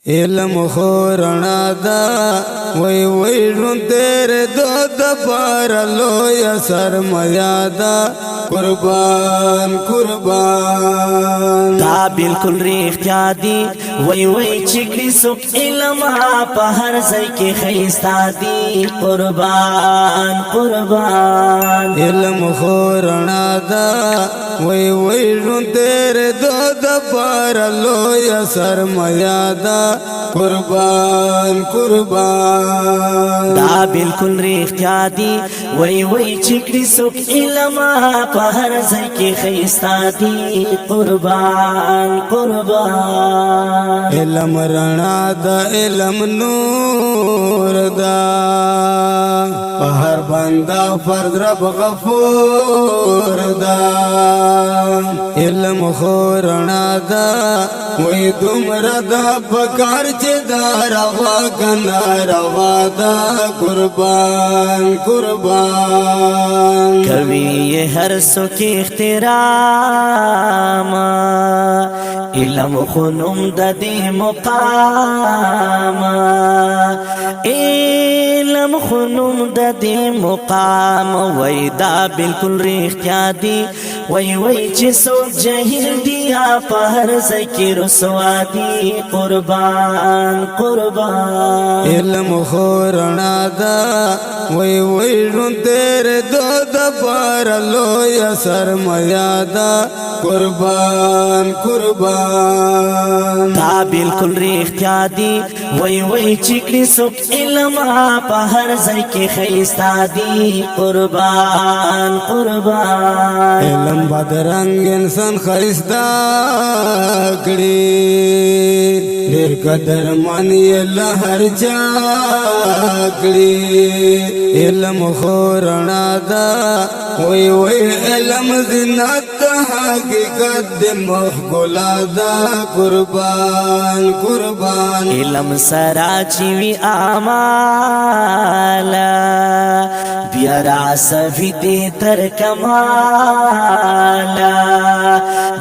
علم خورنا دا وی وی رون تیرے دو دپار لویا سرمایہ دا قربان قربان دا بالکل ریختیا دی وی وی چکری سک علم پا ہر زی کی خیستا دی قربان قربان علم خورنا دا وی وی رون تیرے دو دپار لویا سرمایہ دا قربان قربان دا بالکل ریختیا دی وی وی چکری سک علم پا ہر زی کی خیستا دی قربان قربان علم رنا دا علم نور دا پہر بندہ فرد رب غفور دا علم خورنا دا وی دمر دا پکار چه دا روا کنا روا دا قربان قربان کوي یہ ہر سو کی احترام علم خنم د دې مقام علم خنم د دې مقام وای دا بالکل ریختیا دی وای وای چې څوک جاهل دی په هر ذکر رسوا دی قربان قربان علم خورنا دا وی وی رون تیرے دو دپار لویا سرمایہ دا قربان قربان دا بالکل ریختیا دی وی وی چکری سک علم پا ہر زی کی خیستا دی قربان قربان علم بدرنگ انسان خیستا کری دیر قدر مانی اللہ ہر جا کری علم خورنا دا وی وی علم زنات حقیقت دی مخگولا دا قربان قربان علم سرا چیوی آمالا بیارا سفی دی تر کمالا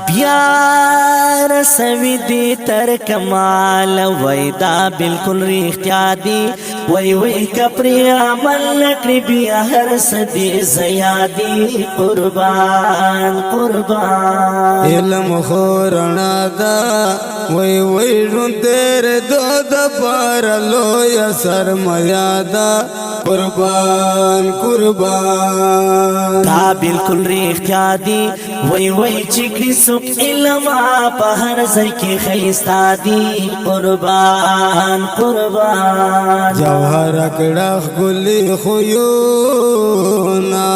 بیارا سفی دی تر کمالا وی دا بالکل ریختیا دی وی وی کپری عمل نکری بیا ہر صدی زیادی قربان قربان علم خورنا دا وی وی رون تیرے دو دپار لویا سرمایہ دا قربان قربان دا بالکل ریختیا دی وی وی چکری سک علم پا ہر زی کی خیستا دی قربان قربان جوہر اکڑخ گلی خیونا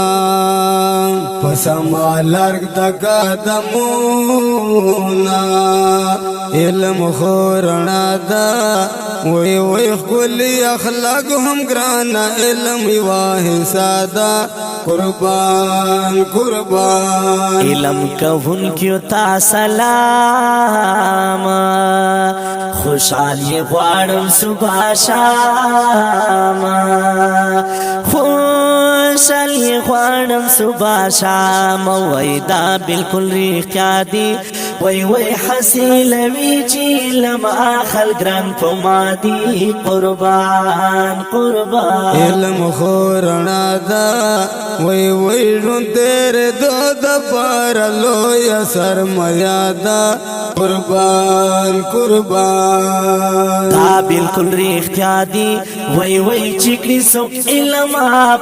پسما لرگ تکا دمونا علم خورنا دا وی وی خلی اخلاق ہم گرانا علم واہی سادا قربان قربان علم کون کیو تا سلام خوشحالی غوارم صبح شام خوشحالی غوارم صبح شام وی دا بالکل ریختیا دی وی وی حسیل وی چی علم آخل گران پما دی قربان قربان علم خورنا دا وی وی رون تیرے دو دپار لویا سرمایہ دا قربان قربان دا بالکل ریختیا دی وی وی چکری سک علم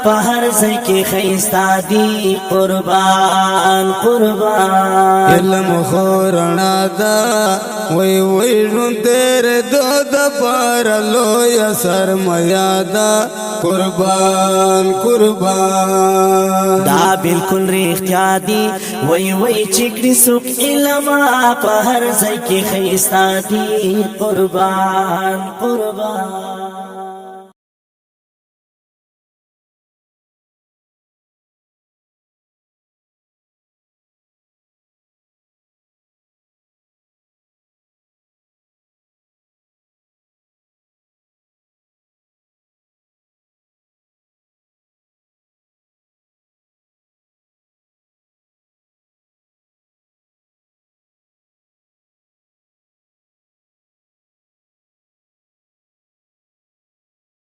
پا ہر زی کی خیستا دی قربان قربان علم خورنا دا وی وی رون تیرے دو دپار لویا سرمایہ دا قربان قربان دا بالکل ریختیا دی وی وی چکری سک علم پا ہر زی کی خیستا دی قربان قربان